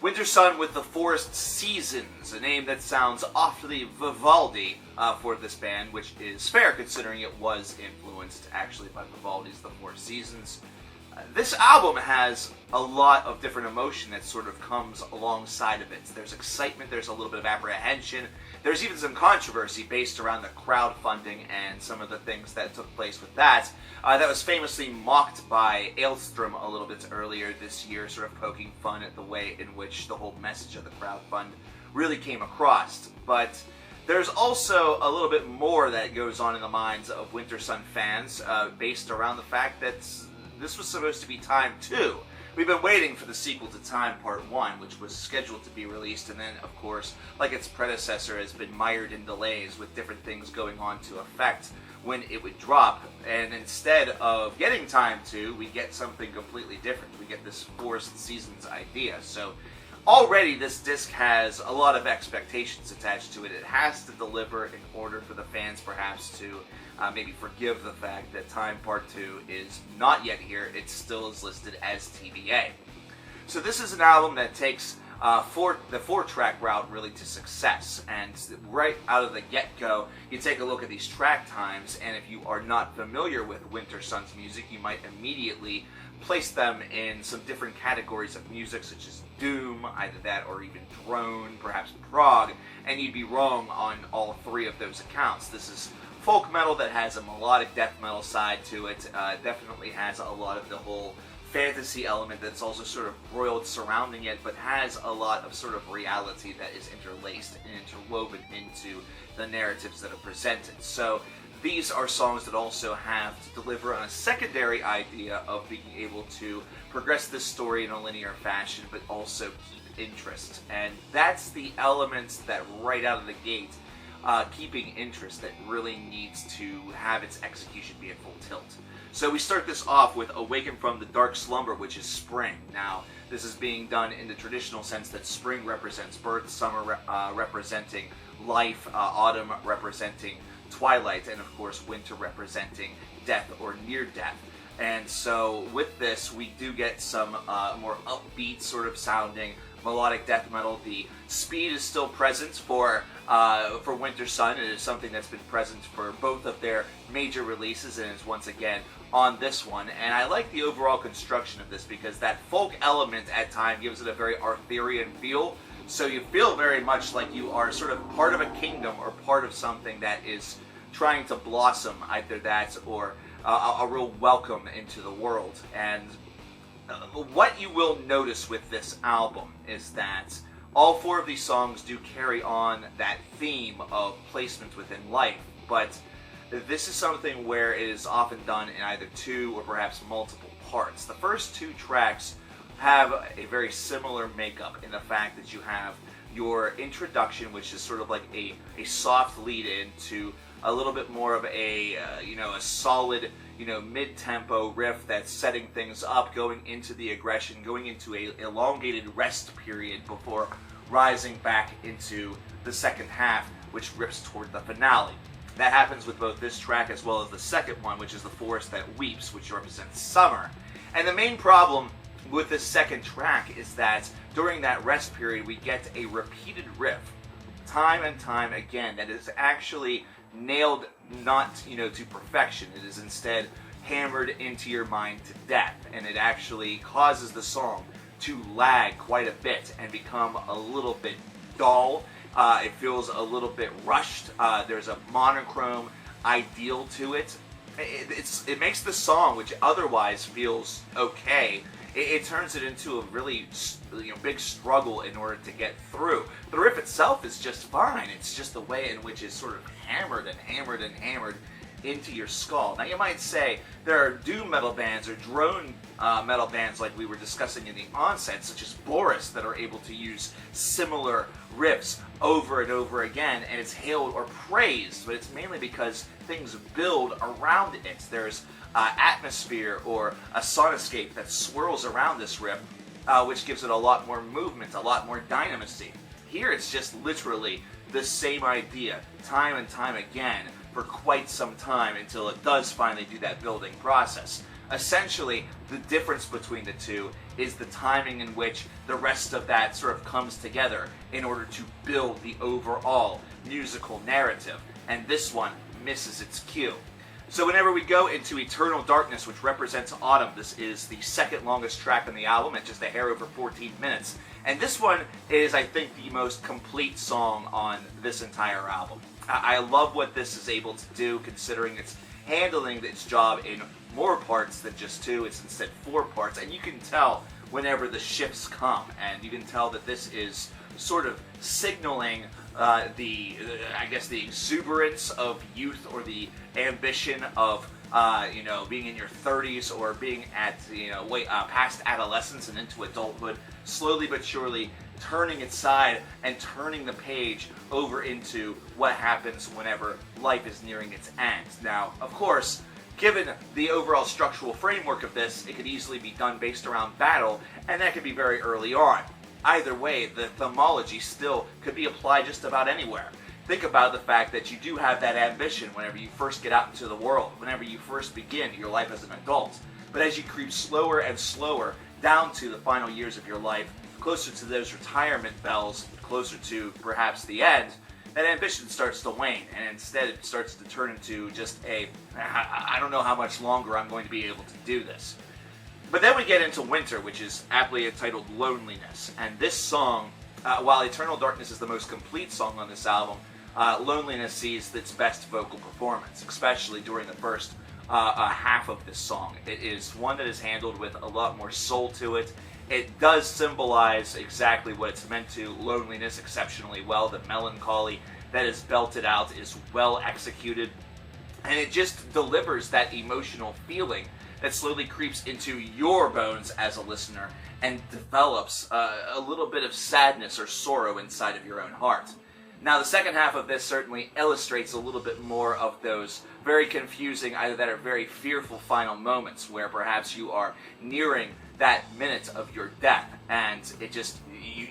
Wintersun with the Forest Seasons, a name that sounds awfully Vivaldi for this band, which is fair considering it was influenced actually by Vivaldi's The Four Seasons. This album has a lot of different emotion that sort of comes alongside of it. There's excitement, there's a little bit of apprehension, there's even some controversy based around the crowdfunding and some of the things that took place with that. That was famously mocked by Ailstrom a little bit earlier this year, sort of poking fun at the way in which the whole message of the crowdfund really came across. But there's also a little bit more that goes on in the minds of Wintersun fans based around the fact that this was supposed to be Time 2. We've been waiting for the sequel to Time Part 1, which was scheduled to be released, and then, of course, like its predecessor, has been mired in delays with different things going on to affect when it would drop. And instead of getting Time 2, we get something completely different. We get this Forest Seasons idea. So already this disc has a lot of expectations attached to it. It has to deliver in order for the fans perhaps to maybe forgive the fact that Time Part 2 is not yet here. It still is listed as TBA. So this is an album that takes the four-track route really to success. And right out of the get-go, you take a look at these track times, and if you are not familiar with Wintersun's music, you might immediately place them in some different categories of music, such as doom, either that or even drone, perhaps prog, and you'd be wrong on all three of those accounts. This is folk metal that has a melodic death metal side to it, definitely has a lot of the whole fantasy element that's also sort of broiled surrounding it, but has a lot of sort of reality that is interlaced and interwoven into the narratives that are presented. So these are songs that also have to deliver on a secondary idea of being able to progress this story in a linear fashion, but also keep interest. And that's the elements that right out of the gate, keeping interest, that really needs to have its execution be at full tilt. So we start this off with Awaken from the Dark Slumber, which is spring. Now, this is being done in the traditional sense that spring represents birth, summer representing life, autumn representing twilight, and of course winter representing death or near death. And so with this, we do get some more upbeat sort of sounding melodic death metal. The speed is still present for Wintersun. It is something that's been present for both of their major releases, and is once again on this one. And I like the overall construction of this because that folk element at times gives it a very Arthurian feel. So you feel very much like you are sort of part of a kingdom or part of something that is trying to blossom, either that or a real welcome into the world. And what you will notice with this album is that all four of these songs do carry on that theme of placement within life, but this is something where it is often done in either two or perhaps multiple parts. The first two tracks have a very similar makeup in the fact that you have your introduction, which is sort of like a soft lead-in to a little bit more of a solid, mid-tempo riff that's setting things up, going into the aggression, going into a elongated rest period before rising back into the second half, which rips toward the finale. That happens with both this track as well as the second one, which is The Forest That Weeps, which represents summer. And the main problem with this second track is that during that rest period, we get a repeated riff, time and time again, that is actually nailed not, to perfection. It is instead hammered into your mind to death, and it actually causes the song to lag quite a bit and become a little bit dull. It feels a little bit rushed. There's a monochrome ideal to it. It makes the song, which otherwise feels okay, it turns it into a really big struggle in order to get through. The riff itself is just fine. It's just the way in which it's sort of hammered and hammered and hammered into your skull. Now you might say there are doom metal bands or drone metal bands like we were discussing in the onset, such as Boris, that are able to use similar riffs over and over again, and it's hailed or praised, but it's mainly because things build around it. There's atmosphere or a soundscape that swirls around this riff, which gives it a lot more movement, a lot more dynamisy. Here it's just literally the same idea, time and time again, for quite some time until it does finally do that building process. Essentially, the difference between the two is the timing in which the rest of that sort of comes together in order to build the overall musical narrative. And this one misses its cue. So whenever we go into Eternal Darkness, which represents autumn, this is the second longest track on the album at just a hair over 14 minutes. And this one is, I think, the most complete song on this entire album. I love what this is able to do, considering it's handling its job in more parts than just 2. It's instead 4 parts, and you can tell whenever the shifts come, and you can tell that this is sort of signaling I guess the exuberance of youth, or the ambition of being in your 30s, or being at past adolescence and into adulthood, slowly but surely turning its side and turning the page over into what happens whenever life is nearing its end. Now, of course, given the overall structural framework of this, it could easily be done based around battle, and that could be very early on. Either way, the themology still could be applied just about anywhere. Think about the fact that you do have that ambition whenever you first get out into the world, whenever you first begin your life as an adult. But as you creep slower and slower down to the final years of your life, closer to those retirement bells, closer to perhaps the end, that ambition starts to wane, and instead it starts to turn into just I don't know how much longer I'm going to be able to do this. But then we get into Winter, which is aptly entitled Loneliness. And this song, while Eternal Darkness is the most complete song on this album, Loneliness sees its best vocal performance, especially during the first half of this song. It is one that is handled with a lot more soul to it. It does symbolize exactly what it's meant to, loneliness, exceptionally well. The melancholy that is belted out is well executed. And it just delivers that emotional feeling that slowly creeps into your bones as a listener and develops a little bit of sadness or sorrow inside of your own heart. Now, the second half of this certainly illustrates a little bit more of those very confusing, either that or very fearful final moments where perhaps you are nearing that minute of your death, and it just,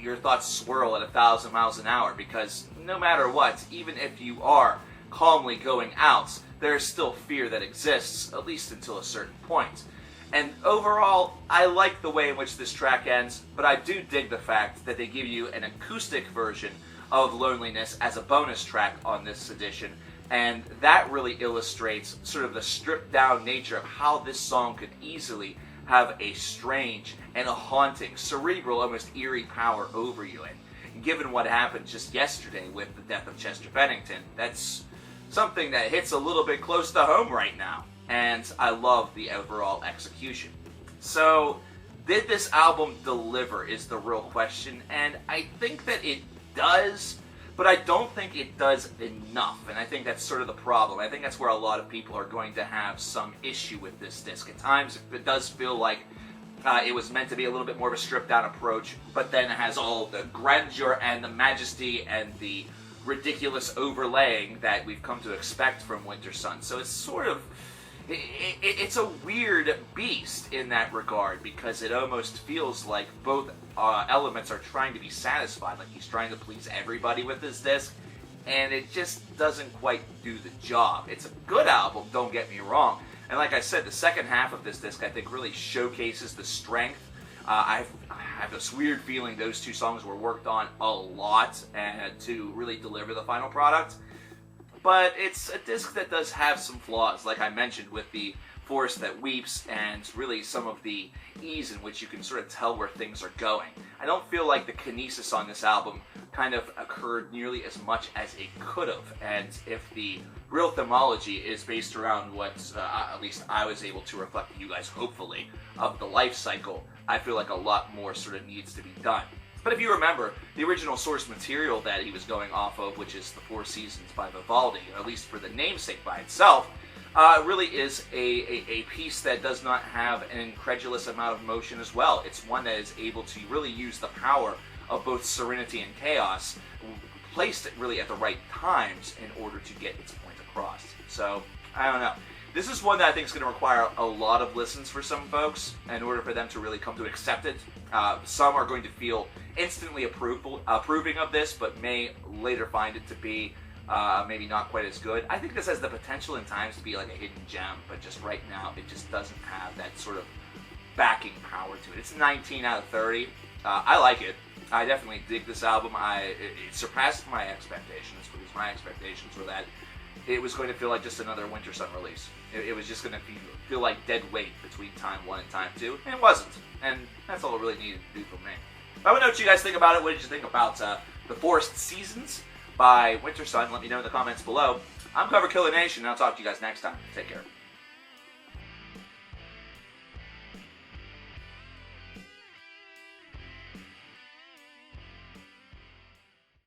your thoughts swirl at 1,000 miles an hour, because no matter what, even if you are calmly going out, there's still fear that exists, at least until a certain point. And overall, I like the way in which this track ends, but I do dig the fact that they give you an acoustic version of Loneliness as a bonus track on this edition, and that really illustrates sort of the stripped down nature of how this song could easily have a strange and a haunting, cerebral, almost eerie power over you. And given what happened just yesterday with the death of Chester Bennington, that's something that hits a little bit close to home right now, and I love the overall execution. So, did this album deliver is the real question, and I think that it does, but I don't think it does enough, and I think that's sort of the problem. I think that's where a lot of people are going to have some issue with this disc. At times, it does feel like it was meant to be a little bit more of a stripped-down approach, but then it has all the grandeur and the majesty and the ridiculous overlaying that we've come to expect from Wintersun. So it's sort of, it's a weird beast in that regard, because it almost feels like both elements are trying to be satisfied, like he's trying to please everybody with this disc, and it just doesn't quite do the job. It's a good album, don't get me wrong, and like I said, the second half of this disc I think really showcases the strength. I have this weird feeling those two songs were worked on a lot to really deliver the final product. But it's a disc that does have some flaws, like I mentioned, with the forest that weeps and really some of the ease in which you can sort of tell where things are going. I don't feel like the kinesis on this album kind of occurred nearly as much as it could have, and if the real themology is based around what at least I was able to reflect to you guys, hopefully, of the life cycle, I feel like a lot more sort of needs to be done. But if you remember, the original source material that he was going off of, which is the Four Seasons by Vivaldi, or at least for the namesake by itself, really is a piece that does not have an incredulous amount of motion as well. It's one that is able to really use the power of both serenity and chaos, placed really at the right times in order to get its point across. So, I don't know. This is one that I think is going to require a lot of listens for some folks in order for them to really come to accept it. Some are going to feel instantly approving of this, but may later find it to be maybe not quite as good. I think this has the potential in times to be like a hidden gem, but just right now it just doesn't have that sort of backing power to it. It's 19 out of 30. I like it. I definitely dig this album. It surpassed my expectations, because my expectations were that it was going to feel like just another Wintersun release. It was just going to feel like dead weight between Time 1 and Time 2, and it wasn't. And that's all it really needed to do for me. I want to know what you guys think about it. What did you think about The Forest Seasons by Wintersun? Let me know in the comments below. I'm CoverKillerNation, and I'll talk to you guys next time. Take care.